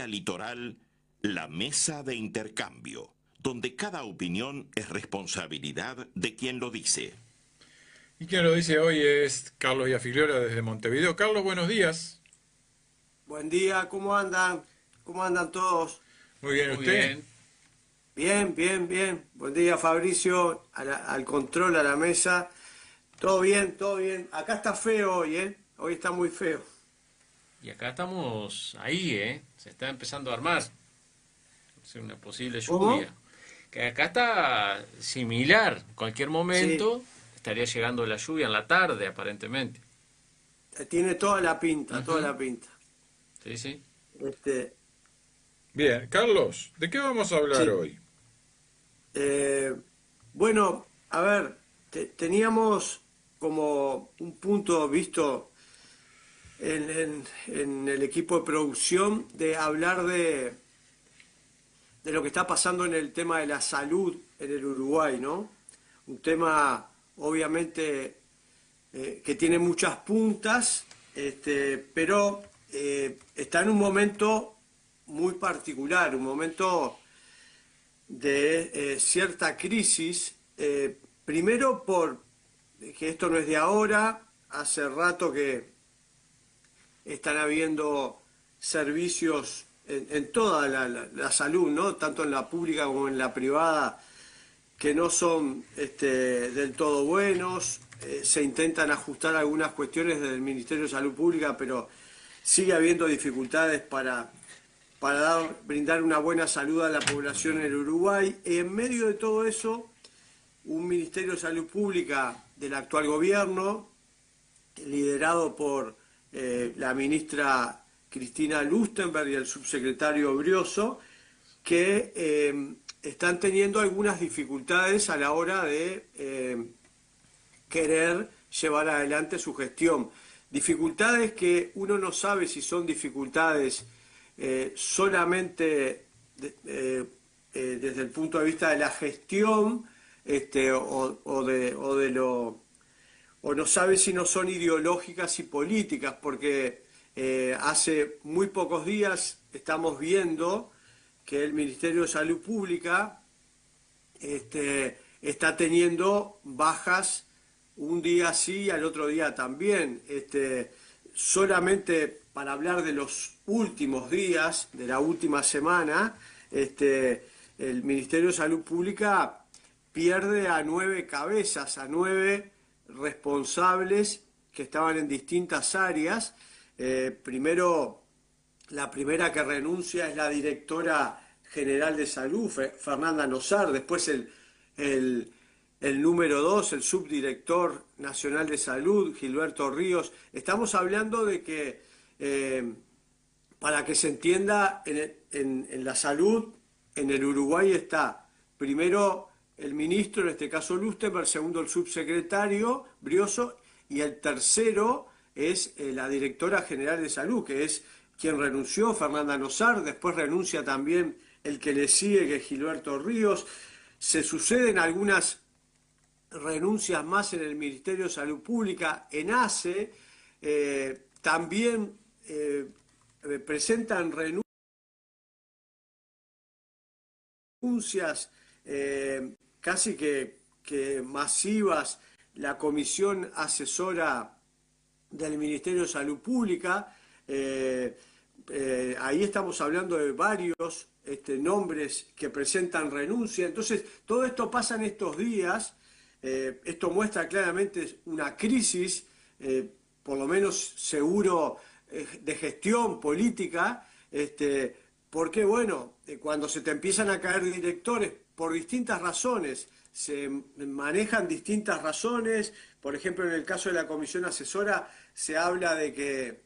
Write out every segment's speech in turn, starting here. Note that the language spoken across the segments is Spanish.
Vía Litoral, la mesa de intercambio, donde cada opinión es responsabilidad de quien lo dice. Y quien lo dice hoy es Carlos Villafigliora desde Montevideo. Carlos, buenos días. Buen día, ¿cómo andan? ¿Cómo andan todos? Muy bien, Muy ¿usted? bien. Bien, bien, bien. Buen día, Fabricio, al control, a la mesa. Todo bien, todo bien. Acá está feo hoy, ¿eh? Hoy está muy feo. Y acá estamos ahí, ¿eh? Se está empezando a armar. Es una posible ¿Cómo? lluvia. Que acá está similar. En cualquier Sí, momento estaría llegando la lluvia en la tarde, aparentemente. tiene toda la pinta, toda Ujú. la pinta. Sí, sí. Este, Bien, Carlos, ¿de qué vamos a hablar sí. hoy? Eh, bueno, a ver, teníamos como un punto visto en el equipo de producción de hablar de lo que está pasando en el tema de la salud en el Uruguay, ¿no? Un tema, obviamente, que tiene muchas puntas, pero está en un momento muy particular, un momento de cierta crisis, primero por que esto no es de ahora, hace rato que están habiendo servicios en toda la salud, ¿no? Tanto en la pública como en la privada, que no son del todo buenos. Se intentan ajustar algunas cuestiones del Ministerio de Salud Pública, pero sigue habiendo dificultades para brindar una buena salud a la población en el Uruguay. En medio de todo eso, un Ministerio de Salud Pública del actual gobierno, liderado por la ministra Cristina Lustenberg y el subsecretario Brioso, que están teniendo algunas dificultades a la hora de querer llevar adelante su gestión. Dificultades que uno no sabe si son dificultades solamente desde el punto de vista de la gestión, o de lo o no sabe si no son ideológicas y políticas, porque hace muy pocos días estamos viendo que el Ministerio de Salud Pública está teniendo bajas un día sí y al otro día también. Solamente para hablar de los últimos días, de la última semana, el Ministerio de Salud Pública pierde a 9 cabezas, a 9 responsables que estaban en distintas áreas. Primero, la primera que renuncia es la directora general de salud, Fernanda Nosar. Después el número 2, el subdirector nacional de salud, Gilberto Ríos. Estamos hablando de que, para que se entienda, en la salud en el Uruguay está primero el ministro, en este caso Lustenberg, segundo el subsecretario Brioso, y el tercero es la directora general de salud, que es quien renunció, Fernanda Nosar. Después renuncia también el que le sigue, que es Gilberto Ríos. Se suceden algunas renuncias más en el Ministerio de Salud Pública, en ACE, también presentan renuncias casi que masivas la comisión asesora del Ministerio de Salud Pública. Ahí estamos hablando de varios nombres que presentan renuncia. Entonces, todo esto pasa en estos días. Esto muestra claramente una crisis, por lo menos seguro, de gestión política, porque, bueno, cuando se te empiezan a caer directores por distintas razones, se manejan distintas razones. Por ejemplo, en el caso de la comisión asesora se habla de que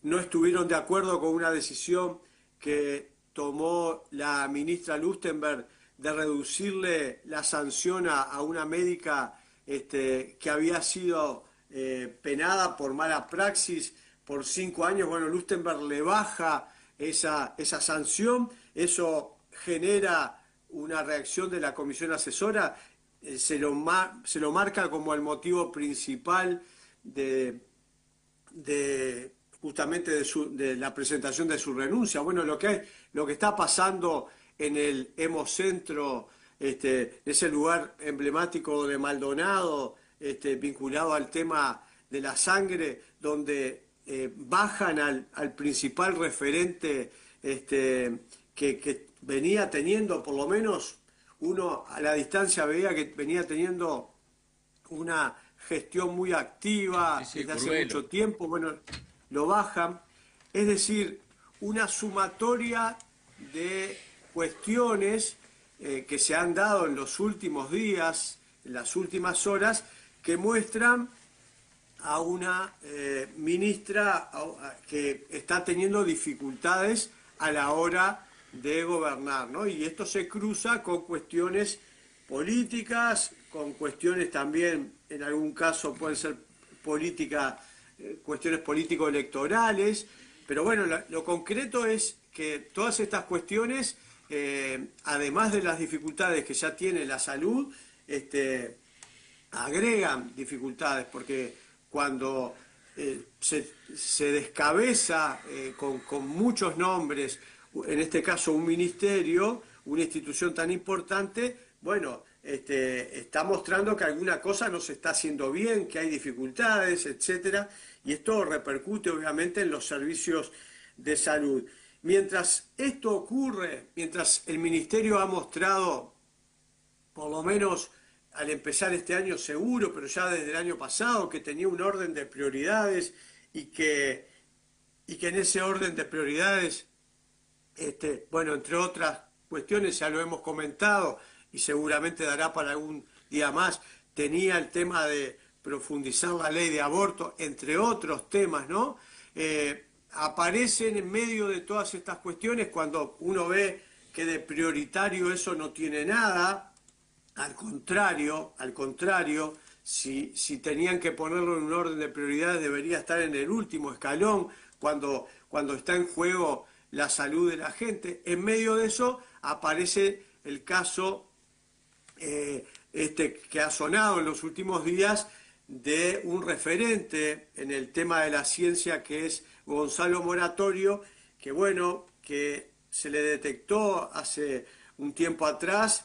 no estuvieron de acuerdo con una decisión que tomó la ministra Lustenberg de reducirle la sanción a una médica que había sido penada por mala praxis por 5 años. Bueno, Lustenberg le baja esa sanción. Eso genera una reacción de la comisión asesora. Se lo marca como el motivo principal de justamente de la presentación de su renuncia. Bueno, lo que está pasando en el Hemocentro, ese lugar emblemático de Maldonado, vinculado al tema de la sangre, donde bajan al principal referente que venía teniendo, por lo menos uno a la distancia veía que venía teniendo una gestión muy activa desde hace mucho tiempo. Bueno, lo bajan. Es decir, una sumatoria de cuestiones que se han dado en los últimos días, en las últimas horas, que muestran a una ministra que está teniendo dificultades a la hora de gobernar, ¿no? Y esto se cruza con cuestiones políticas, con cuestiones también, en algún caso pueden ser cuestiones político-electorales, pero bueno, lo concreto es que todas estas cuestiones, además de las dificultades que ya tiene la salud, agregan dificultades, porque cuando se descabeza con muchos nombres, en este caso un ministerio, una institución tan importante, bueno, está mostrando que alguna cosa no se está haciendo bien, que hay dificultades, etcétera, y esto repercute obviamente en los servicios de salud. Mientras esto ocurre, mientras el ministerio ha mostrado, por lo menos al empezar este año seguro, pero ya desde el año pasado, que tenía un orden de prioridades y que en ese orden de prioridades, bueno, entre otras cuestiones, ya lo hemos comentado y seguramente dará para algún día más, tenía el tema de profundizar la ley de aborto, entre otros temas, ¿no? Aparecen en medio de todas estas cuestiones cuando uno ve que de prioritario eso no tiene nada. Al contrario, si tenían que ponerlo en un orden de prioridades debería estar en el último escalón cuando está en juego la salud de la gente. En medio de eso aparece el caso que ha sonado en los últimos días de un referente en el tema de la ciencia, que es Gonzalo Moratorio, que bueno, que se le detectó hace un tiempo atrás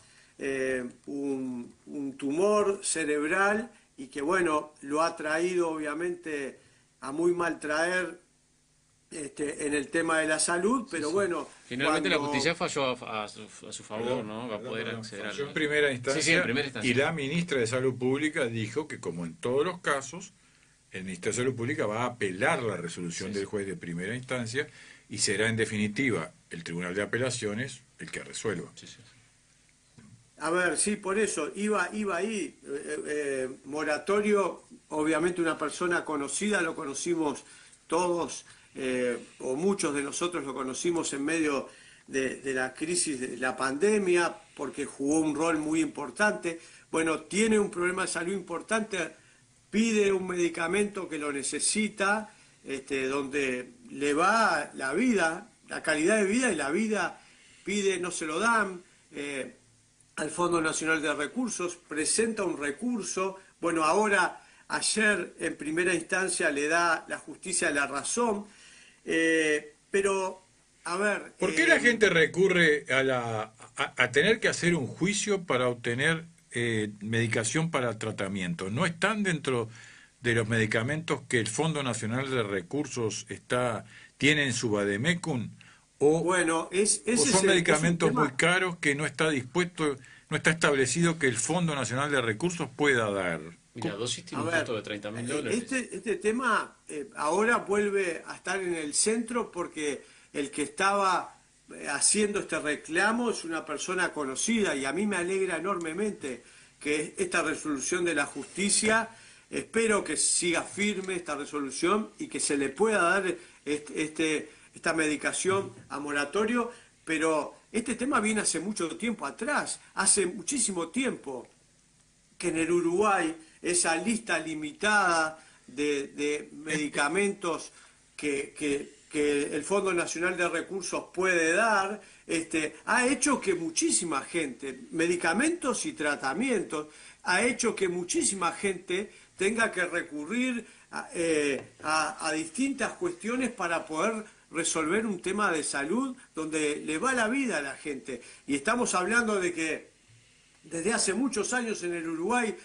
un tumor cerebral y que bueno, lo ha traído obviamente a muy mal traer en el tema de la salud, pero bueno... Finalmente la justicia falló a su favor, ¿no? Va a poder acceder a... En primera instancia, en primera instancia. Y la ministra de Salud Pública dijo que, como en todos los casos, el Ministerio de Salud Pública va a apelar la resolución del juez de primera instancia y será en definitiva el Tribunal de Apelaciones el que resuelva. A ver, sí, por eso, iba ahí. Moratorio, obviamente una persona conocida, lo conocimos todos, o muchos de nosotros lo conocimos en medio de la crisis de la pandemia, porque jugó un rol muy importante. Bueno, tiene un problema de salud importante, pide un medicamento que lo necesita, donde le va la vida, la calidad de vida y la vida, pide, no se lo dan, al Fondo Nacional de Recursos, presenta un recurso, bueno, ahora, ayer en primera instancia le da la justicia la razón, pero, a ver... ¿Por qué la gente recurre a tener que hacer un juicio para obtener medicación para tratamiento? ¿No están dentro de los medicamentos que el Fondo Nacional de Recursos tiene en su Vademecum? ¿O, bueno, o son medicamentos muy caros que no está establecido que el Fondo Nacional de Recursos pueda dar? Mira, dosis tiene un costo de $30.000. Este tema ahora vuelve a estar en el centro porque el que estaba haciendo este reclamo es una persona conocida y a mí me alegra enormemente que esta resolución de la justicia, espero que siga firme esta resolución y que se le pueda dar esta medicación a Moratorio, pero este tema viene hace mucho tiempo atrás, hace muchísimo tiempo que en el Uruguay esa lista limitada de medicamentos que el Fondo Nacional de Recursos puede dar, ha hecho que muchísima gente, medicamentos y tratamientos, ha hecho que muchísima gente tenga que recurrir a distintas cuestiones para poder resolver un tema de salud donde le va la vida a la gente. Y estamos hablando de que desde hace muchos años en el Uruguay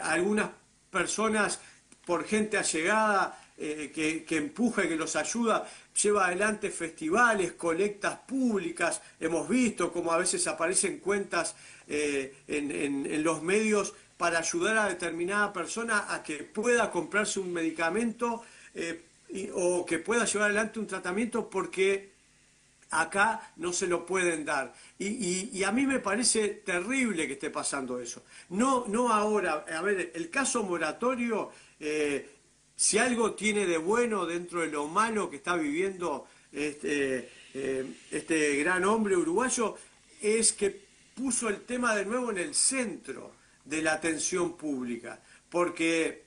algunas personas, por gente allegada, que empuja y que los ayuda, lleva adelante festivales, colectas públicas. Hemos visto cómo a veces aparecen cuentas en los medios para ayudar a determinada persona a que pueda comprarse un medicamento o que pueda llevar adelante un tratamiento porque acá no se lo pueden dar. Y a mí me parece terrible que esté pasando eso. No ahora. A ver, el caso moratorio, si algo tiene de bueno dentro de lo malo que está viviendo este gran hombre uruguayo, es que puso el tema de nuevo en el centro de la atención pública, porque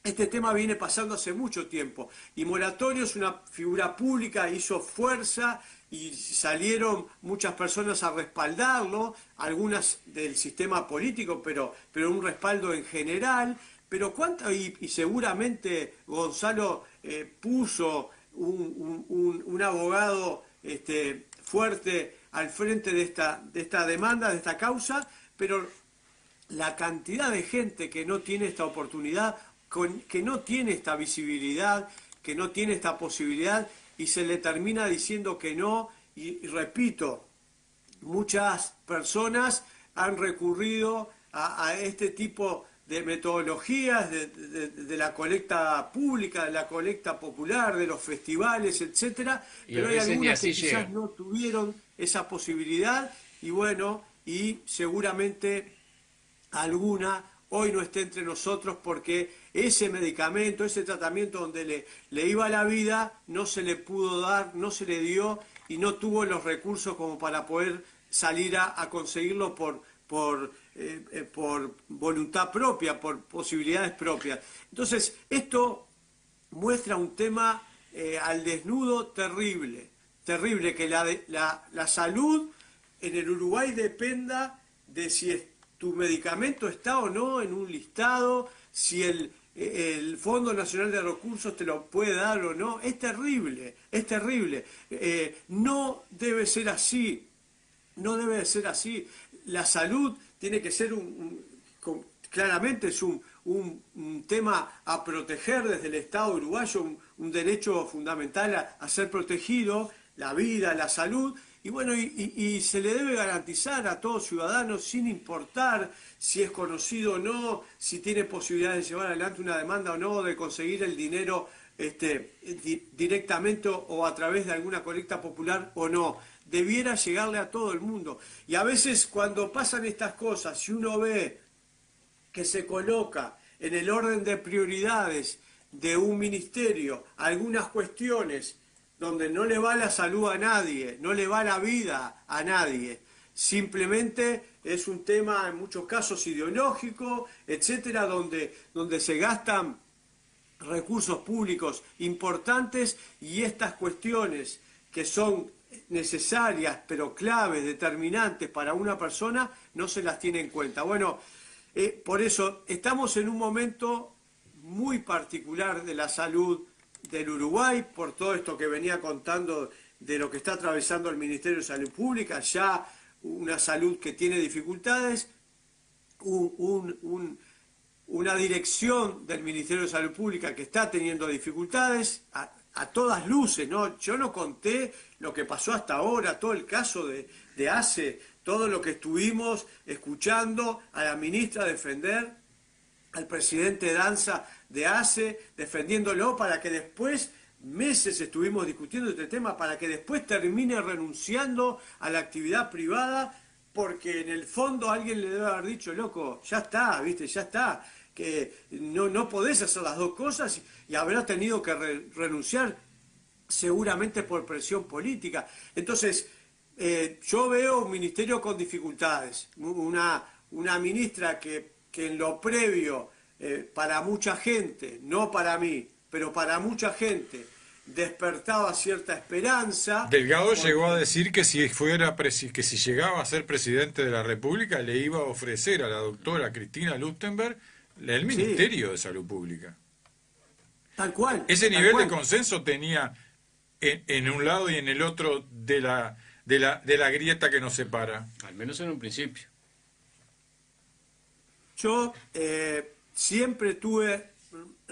este tema viene pasando hace mucho tiempo y Moratorio es una figura pública, hizo fuerza y salieron muchas personas a respaldarlo, algunas del sistema político, pero un respaldo en general. Pero y seguramente Gonzalo puso un abogado fuerte al frente de esta demanda, de esta causa, pero la cantidad de gente que no tiene esta oportunidad, que no tiene esta visibilidad, que no tiene esta posibilidad y se le termina diciendo que no, y repito, muchas personas han recurrido a este tipo de metodologías de la colecta pública, de la colecta popular, de los festivales, etcétera, pero hay algunas que quizás no tuvieron esa posibilidad y bueno, y seguramente alguna hoy no esté entre nosotros porque ese medicamento, ese tratamiento donde le iba la vida, no se le pudo dar, no se le dio y no tuvo los recursos como para poder salir a conseguirlo por voluntad propia, por posibilidades propias. Entonces, esto muestra un tema al desnudo terrible, que la salud en el Uruguay dependa de si tu medicamento está o no en un listado, si el Fondo Nacional de Recursos te lo puede dar o no. Es terrible, es terrible. No debe ser así, no debe ser así. La salud tiene que ser claramente es un tema a proteger desde el Estado uruguayo, un derecho fundamental a ser protegido, la vida, la salud, y bueno, y se le debe garantizar a todos ciudadanos, sin importar si es conocido o no, si tiene posibilidades de llevar adelante una demanda o no, de conseguir el dinero directamente o a través de alguna colecta popular o no. Debiera llegarle a todo el mundo. Y a veces cuando pasan estas cosas, si uno ve que se coloca en el orden de prioridades de un ministerio algunas cuestiones donde no le va la salud a nadie, no le va la vida a nadie, simplemente es un tema en muchos casos ideológico, etcétera, donde se gastan recursos públicos importantes y estas cuestiones que son necesarias, pero claves, determinantes para una persona, no se las tiene en cuenta. Bueno, por eso estamos en un momento muy particular de la salud del Uruguay, por todo esto que venía contando de lo que está atravesando el Ministerio de Salud Pública, ya una salud que tiene dificultades, una dirección del Ministerio de Salud Pública que está teniendo dificultades, a todas luces, ¿no? Yo no conté lo que pasó hasta ahora, todo el caso de ACE, todo lo que estuvimos escuchando a la ministra defender, al presidente Danza de ACE, defendiéndolo para que después, meses estuvimos discutiendo este tema, para que después termine renunciando a la actividad privada, porque en el fondo alguien le debe haber dicho, loco, ya está, ¿viste? Ya está, que no podés hacer las dos cosas y habrá tenido que renunciar seguramente por presión política. Entonces, yo veo un ministerio con dificultades, una ministra que en lo previo, para mucha gente, no para mí, pero para mucha gente, despertaba cierta esperanza. Delgado llegó a decir que si llegaba a ser presidente de la República le iba a ofrecer a la doctora Cristina Luftenberg el Ministerio de Salud Pública. Tal cual. Ese tal nivel cual. de consenso tenía en un lado y en el otro de la grieta que nos separa. Al menos en un principio. Yo siempre tuve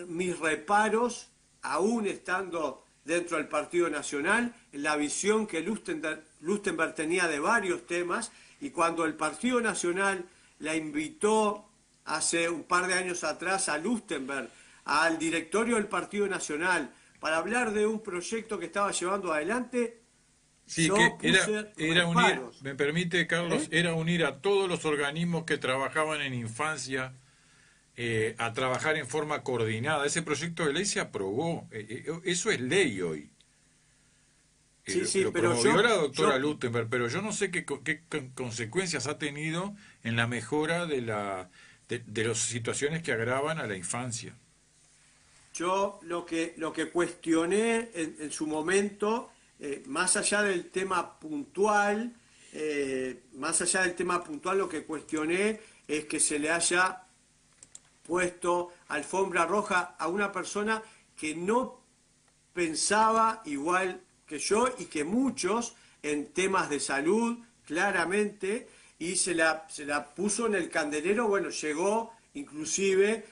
mis reparos, aún estando dentro del Partido Nacional, en la visión que Lustenberg tenía de varios temas, y cuando el Partido Nacional la invitó hace un par de años atrás a Lustenberg, al directorio del Partido Nacional, para hablar de un proyecto que estaba llevando adelante, Sí, yo que puse era unir, reparos. me permite, Carlos, era unir a todos los organismos que trabajaban en infancia a trabajar en forma coordinada. Ese proyecto de ley se aprobó. Eso es ley hoy. Sí, sí, Lo pero promovió la doctora yo Lustenberg, pero yo no sé qué consecuencias ha tenido en la mejora de las situaciones que agravan a la infancia. Yo lo que cuestioné en su momento, más allá del tema puntual, lo que cuestioné es que se le haya puesto alfombra roja a una persona que no pensaba igual que yo y que muchos en temas de salud, claramente, y se la puso en el candelero. Bueno, llegó inclusive,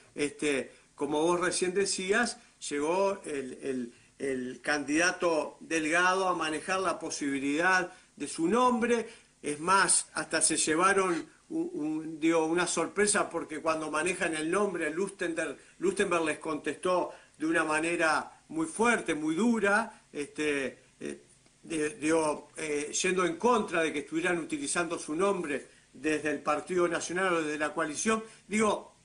como vos recién decías, llegó el candidato Delgado a manejar la posibilidad de su nombre. Es más, hasta se llevaron una sorpresa, porque cuando manejan el nombre, Lustenberg les contestó de una manera muy fuerte, muy dura, yendo en contra de que estuvieran utilizando su nombre desde el Partido Nacional o desde la coalición. Digo,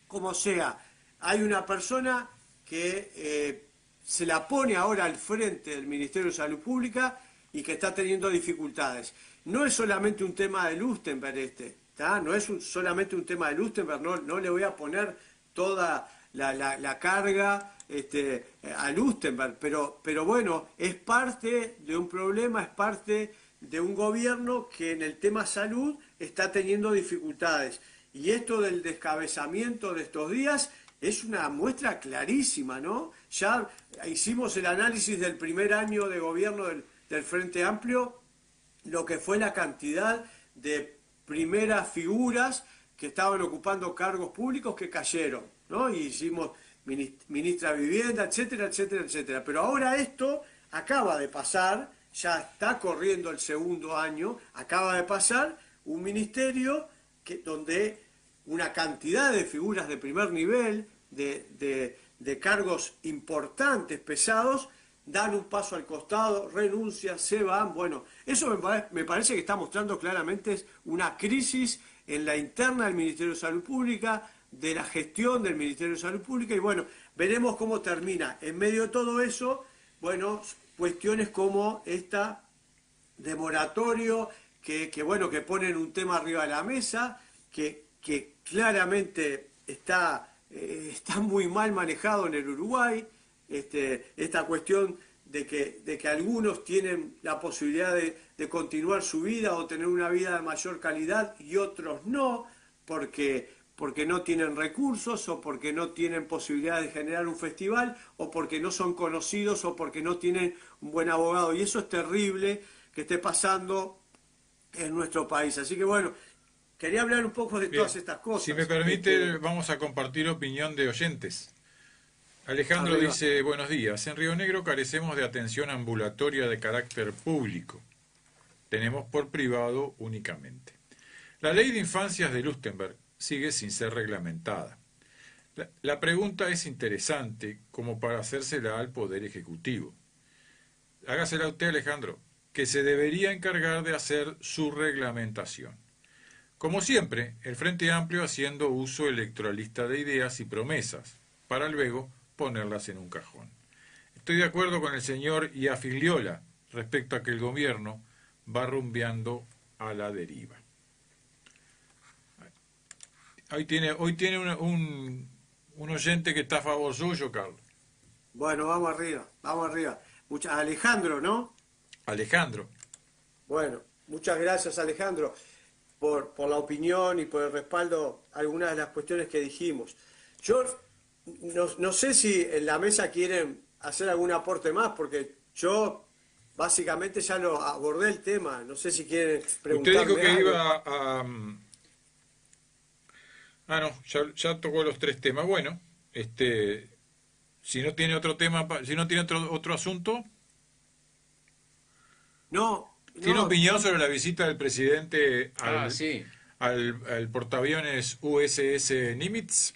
como sea, hay una persona que se la pone ahora al frente del Ministerio de Salud Pública y que está teniendo dificultades. No es solamente un tema de Lustenberg no es solamente un tema de Lustenberg, no le voy a poner toda la carga a Lustenberg, pero bueno, es parte de un problema, es parte de un gobierno que en el tema salud está teniendo dificultades. Y esto del descabezamiento de estos días es una muestra clarísima, ¿no? Ya hicimos el análisis del primer año de gobierno del Frente Amplio, lo que fue la cantidad de primeras figuras que estaban ocupando cargos públicos que cayeron, ¿no? Y hicimos ministra de Vivienda, etcétera, etcétera, etcétera. Pero ahora esto acaba de pasar, ya está corriendo el segundo año, acaba de pasar un ministerio donde una cantidad de figuras de primer nivel, de cargos importantes, pesados, dan un paso al costado, renuncian, se van. Bueno, eso me parece que está mostrando claramente una crisis en la interna del Ministerio de Salud Pública, de la gestión del Ministerio de Salud Pública, y bueno, veremos cómo termina. En medio de todo eso, bueno, cuestiones como esta de moratorio, que ponen un tema arriba de la mesa, que claramente está muy mal manejado en el Uruguay, esta cuestión de que algunos tienen la posibilidad de continuar su vida o tener una vida de mayor calidad y otros no, porque no tienen recursos, o porque no tienen posibilidad de generar un festival, o porque no son conocidos, o porque no tienen un buen abogado. Y eso es terrible que esté pasando en nuestro país. Así que bueno, quería hablar un poco de todas estas cosas. Si me permite, vamos a compartir opinión de oyentes. Alejandro Arriba. dice, buenos días, en Río Negro carecemos de atención ambulatoria de carácter público. Tenemos por privado únicamente. La ley de infancias de Lustenberg sigue sin ser reglamentada. La pregunta es interesante como para hacérsela al Poder Ejecutivo. Hágasela usted, Alejandro, que se debería encargar de hacer su reglamentación. Como siempre, el Frente Amplio haciendo uso electoralista de ideas y promesas, para luego ponerlas en un cajón. Estoy de acuerdo con el señor Iafigliola respecto a que el gobierno va rumbeando a la deriva. Hoy tiene un oyente que está a favor suyo, Carlos. Bueno, vamos arriba, vamos arriba. Alejandro, ¿no? Alejandro. Bueno, muchas gracias, Alejandro, por la opinión y por el respaldo a algunas de las cuestiones que dijimos. Yo no sé si en la mesa quieren hacer algún aporte más, porque yo básicamente ya lo abordé el tema. No sé si quieren Usted dijo preguntarme que algo. iba a... Ah, no, ya tocó los tres temas. Bueno, si no tiene otro tema, si no tiene otro asunto, No, ¿tiene no, opinión sobre la visita del presidente Ah, sí. al portaaviones USS Nimitz?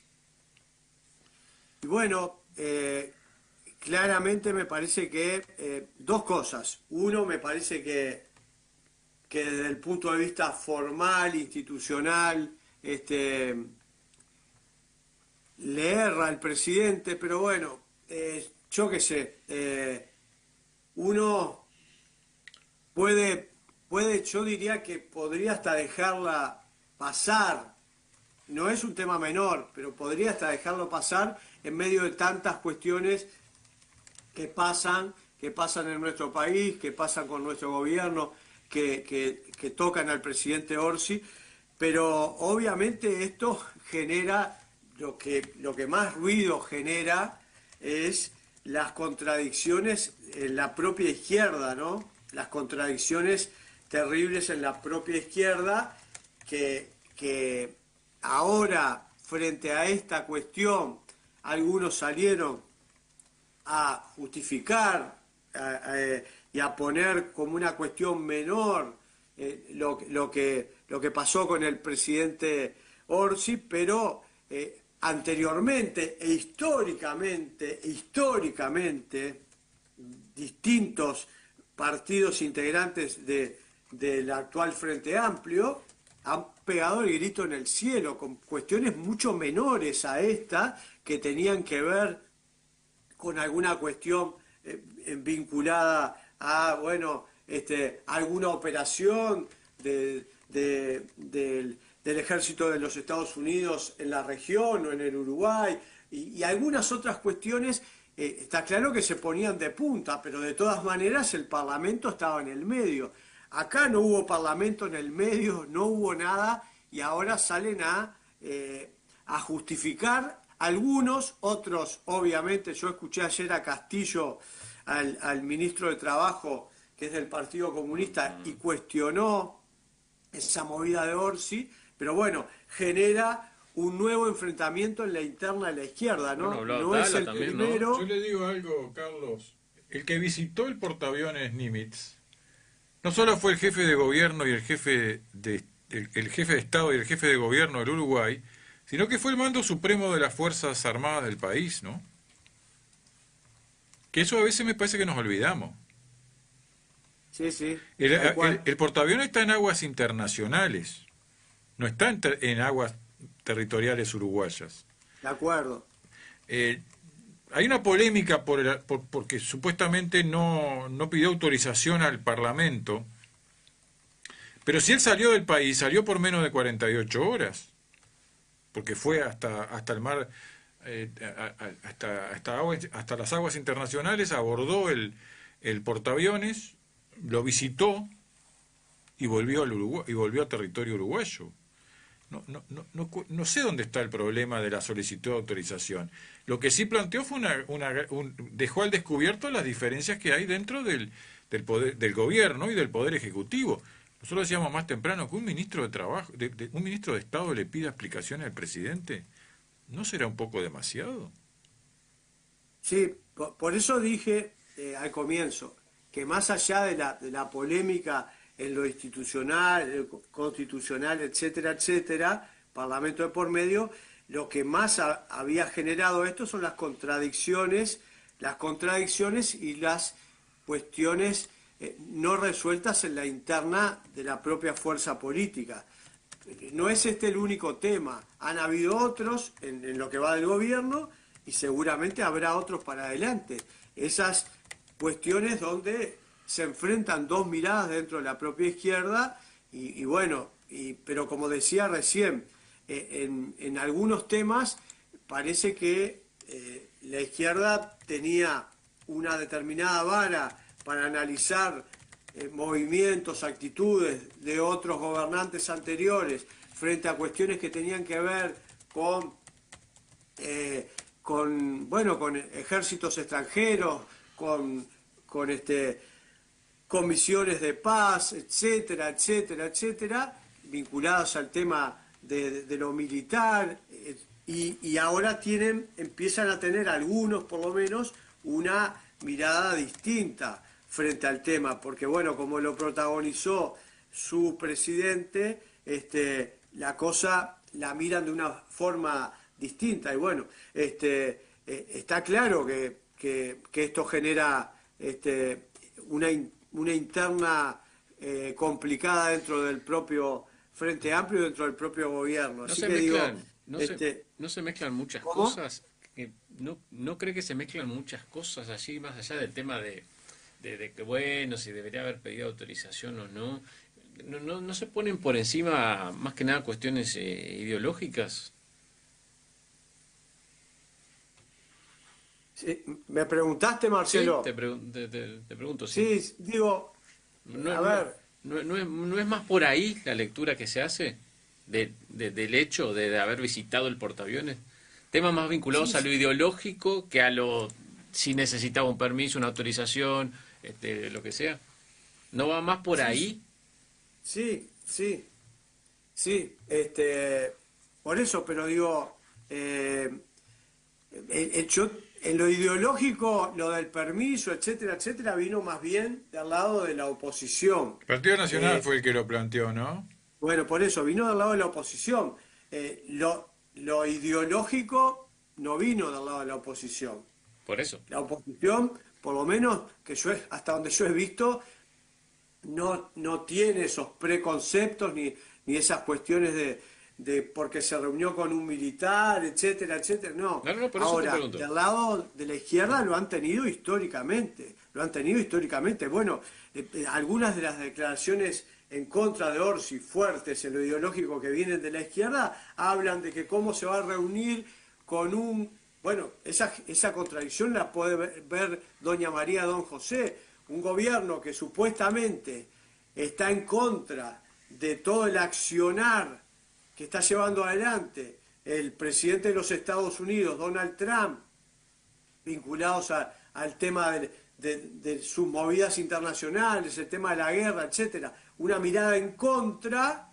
y bueno, claramente me parece que dos cosas. Uno, me parece que desde el punto de vista formal, institucional, le erra al presidente, pero bueno, yo qué sé, uno yo diría que podría hasta dejarla pasar. No es un tema menor, pero podría hasta dejarlo pasar en medio de tantas cuestiones que pasan en nuestro país, que pasan con nuestro gobierno, que tocan al presidente Orsi, pero obviamente esto genera, lo que más ruido genera es las contradicciones en la propia izquierda, ¿no? Las contradicciones terribles en la propia izquierda que ahora, frente a esta cuestión, algunos salieron a justificar y a poner como una cuestión menor lo que pasó con el presidente Orsi, pero anteriormente históricamente, distintos partidos integrantes del actual Frente Amplio han pegado el grito en el cielo con cuestiones mucho menores a esta, que tenían que ver con alguna cuestión vinculada a, bueno, alguna operación del ejército de los Estados Unidos en la región o en el Uruguay, y algunas otras cuestiones. Está claro que se ponían de punta, pero de todas maneras el Parlamento estaba en el medio. Acá no hubo Parlamento en el medio, no hubo nada, y ahora salen a justificar algunos, otros obviamente. Yo escuché ayer a Castillo, al ministro de Trabajo, que es del Partido Comunista, y cuestionó esa movida de Orsi, pero bueno, genera un nuevo enfrentamiento en la interna de la izquierda, ¿no? Bueno, hablaba No es Tala el también, ¿no? primero. Yo le digo algo, Carlos. El que visitó el portaaviones Nimitz no solo fue el jefe de gobierno y el jefe de Estado y el jefe de gobierno del Uruguay, sino que fue el mando supremo de las Fuerzas Armadas del país, ¿no? Que eso a veces me parece que nos olvidamos. Sí, sí, El, tal cual. el portaaviones está en aguas internacionales, no está en aguas territoriales uruguayas. De acuerdo. Hay una polémica porque supuestamente no pidió autorización al Parlamento, pero si él salió del país, salió por menos de 48 horas, porque fue hasta el mar, hasta las aguas internacionales, abordó el portaaviones, lo visitó y volvió al Uruguay, y volvió a territorio uruguayo. No sé dónde está el problema de la solicitud de autorización. Lo que sí planteó fue dejó al descubierto las diferencias que hay dentro del poder, del gobierno y del poder ejecutivo. Nosotros decíamos más temprano que un ministro de Trabajo, un ministro de Estado le pida explicaciones al presidente. ¿No será un poco demasiado? Sí, por eso dije al comienzo que más allá de la polémica en lo institucional, constitucional, etcétera, etcétera, Parlamento de por medio, lo que más había generado esto son las contradicciones y las cuestiones no resueltas en la interna de la propia fuerza política. No es este el único tema, han habido otros en lo que va del gobierno y seguramente habrá otros para adelante. Esas cuestiones donde se enfrentan dos miradas dentro de la propia izquierda y bueno, pero como decía recién, en algunos temas parece que la izquierda tenía una determinada vara para analizar movimientos, actitudes de otros gobernantes anteriores frente a cuestiones que tenían que ver bueno, con ejércitos extranjeros, con comisiones de paz, etcétera, etcétera, etcétera, vinculadas al tema de lo militar, y ahora empiezan a tener algunos, por lo menos, una mirada distinta frente al tema, porque bueno, como lo protagonizó su presidente, la cosa la miran de una forma distinta, y bueno, está claro que esto genera una interna complicada dentro del propio Frente Amplio y dentro del propio gobierno. Así que digo, no se mezclan muchas ¿cómo? cosas. No cree que se mezclan muchas cosas allí, más allá del tema de que, bueno, si debería haber pedido autorización o no. No se ponen por encima, más que nada, cuestiones ideológicas. Sí, ¿me preguntaste, Marcelo? Sí, te pregunto. Sí. Sí, digo, a ver, ¿No es más por ahí la lectura que se hace del hecho de haber visitado el portaaviones? Temas más vinculados sí, a lo ideológico que a lo si necesitaba un permiso, una autorización, lo que sea. ¿No va más por ahí? sí, por eso, pero digo, en lo ideológico, lo del permiso, etcétera, etcétera, vino más bien del lado de la oposición. El Partido Nacional fue el que lo planteó, ¿no? Bueno, por eso, vino del lado de la oposición. Lo ideológico no vino del lado de la oposición. Por eso. La oposición, por lo menos, hasta donde yo he visto, no tiene esos preconceptos ni esas cuestiones de porque se reunió con un militar, etcétera, etcétera. No. No, por eso te Ahora, pregunto. del lado de la izquierda lo han tenido históricamente. Bueno, algunas de las declaraciones en contra de Orsi, fuertes en lo ideológico, que vienen de la izquierda, hablan de que cómo se va a reunir con un... Bueno, esa contradicción la puede ver doña María, don José, un gobierno que supuestamente está en contra de todo el accionar que está llevando adelante el presidente de los Estados Unidos, Donald Trump, vinculados al tema de sus movidas internacionales, el tema de la guerra, etcétera, una mirada en contra,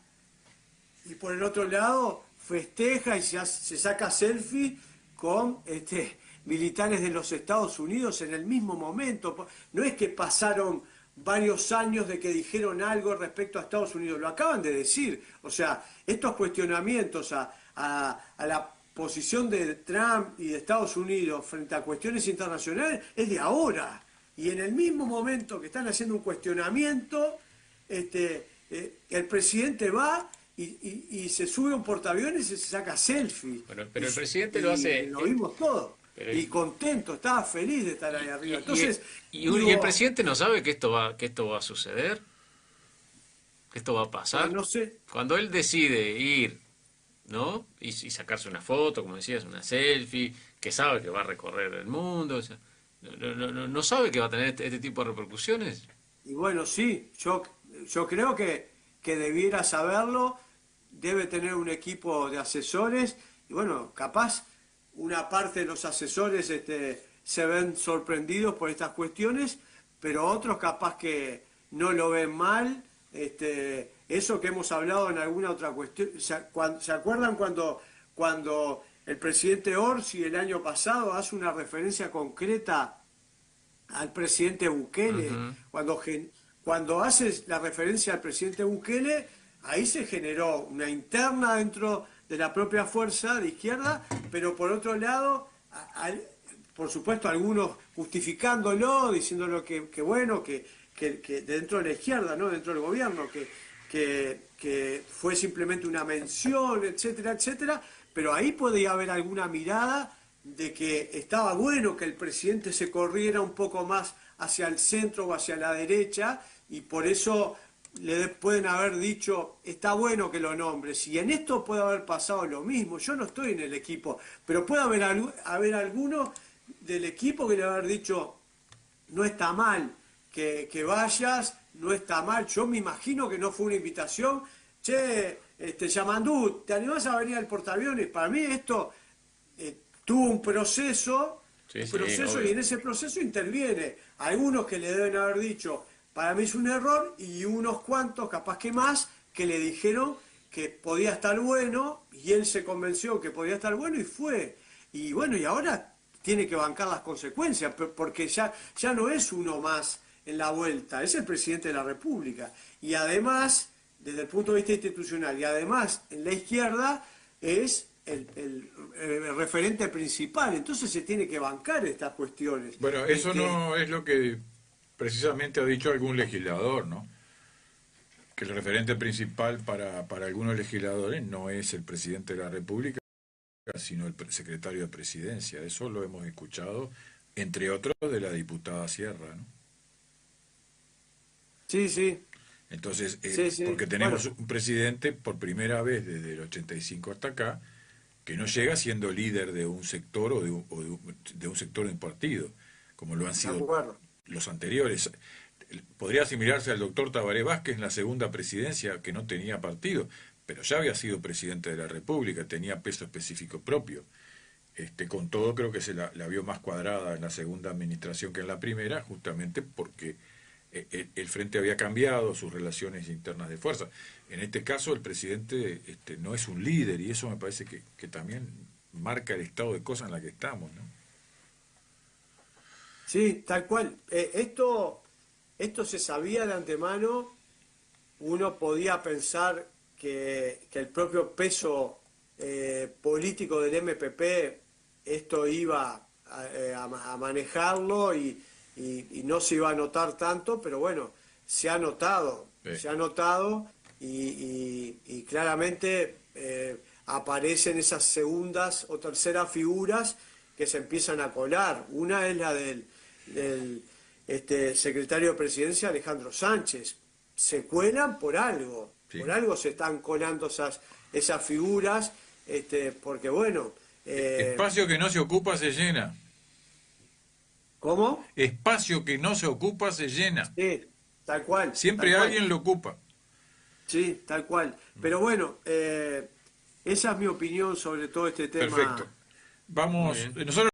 y por el otro lado festeja y se saca selfie con militares de los Estados Unidos en el mismo momento. No es que pasaron varios años de que dijeron algo respecto a Estados Unidos, lo acaban de decir. O sea, estos cuestionamientos a la posición de Trump y de Estados Unidos frente a cuestiones internacionales es de ahora. Y en el mismo momento que están haciendo un cuestionamiento, el presidente va y se sube a un portaaviones y se saca selfie. Bueno, pero el presidente lo hace... Lo vimos todo. Pero, y contento, estaba feliz de estar ahí arriba. Entonces, y el presidente no sabe que esto va a suceder, que esto va a pasar. No sé. Cuando él decide ir, ¿no? Y sacarse una foto, como decías, una selfie, que sabe que va a recorrer el mundo, o sea, no sabe que va a tener este tipo de repercusiones. Y bueno, sí, yo creo que debiera saberlo, debe tener un equipo de asesores, y bueno, capaz una parte de los asesores se ven sorprendidos por estas cuestiones, pero otros capaz que no lo ven mal. Eso que hemos hablado en alguna otra cuestión, ¿se acuerdan cuando el presidente Orsi el año pasado hace una referencia concreta al presidente Bukele? Uh-huh. Cuando hace la referencia al presidente Bukele, ahí se generó una interna dentro de la propia fuerza de izquierda, pero por otro lado, por supuesto, algunos justificándolo, diciéndolo que bueno, que dentro de la izquierda, no dentro del gobierno, que fue simplemente una mención, etcétera, etcétera, pero ahí podía haber alguna mirada de que estaba bueno que el presidente se corriera un poco más hacia el centro o hacia la derecha, y por eso le pueden haber dicho, está bueno que lo nombres. Y en esto puede haber pasado lo mismo. Yo no estoy en el equipo, pero puede haber alguno del equipo que le va a haber dicho, no está mal que vayas, no está mal. Yo me imagino que no fue una invitación. Che, Yamandú, ¿te animás a venir al portaaviones? Para mí esto tuvo un proceso, Sí, sí, obvio. y en ese proceso interviene. Algunos que le deben haber dicho, para mí es un error, y unos cuantos, capaz que más, que le dijeron que podía estar bueno, y él se convenció que podía estar bueno y fue. Y bueno, y ahora tiene que bancar las consecuencias, porque ya no es uno más en la vuelta, es el presidente de la República. Y además, desde el punto de vista institucional, y además en la izquierda, es el referente principal. Entonces se tiene que bancar estas cuestiones. Bueno, eso no es lo que precisamente ha dicho algún legislador, ¿no? Que el referente principal para algunos legisladores no es el presidente de la República, sino el secretario de Presidencia. Eso lo hemos escuchado, entre otros, de la diputada Sierra, ¿no? Sí, sí. Entonces, Sí. porque tenemos un presidente por primera vez desde el 85 hasta acá, que no llega siendo líder de un sector o de un sector de un partido, como lo han De sido acuerdo. los anteriores. Podría asimilarse al doctor Tabaré Vázquez en la segunda presidencia, que no tenía partido, pero ya había sido presidente de la República, tenía peso específico propio. Con todo, creo que se la vio más cuadrada en la segunda administración que en la primera, justamente porque el frente había cambiado sus relaciones internas de fuerza. En este caso, el presidente no es un líder, y eso me parece que también marca el estado de cosas en la que estamos, ¿no? Sí, tal cual. Esto se sabía de antemano. Uno podía pensar que el propio peso político del MPP esto iba a manejarlo y no se iba a notar tanto, pero bueno, se ha notado, Sí. se ha notado y claramente aparecen esas segundas o terceras figuras que se empiezan a colar. Una es la del secretario de Presidencia, Alejandro Sánchez. Se cuelan por algo, Sí. por algo se están colando esas figuras, porque bueno... Espacio que no se ocupa se llena. ¿Cómo? Espacio que no se ocupa se llena. Sí, tal cual. Siempre tal cual. alguien lo ocupa. Sí, tal cual. Pero bueno, esa es mi opinión sobre todo este tema. Perfecto. Vamos, Muy bien. nosotros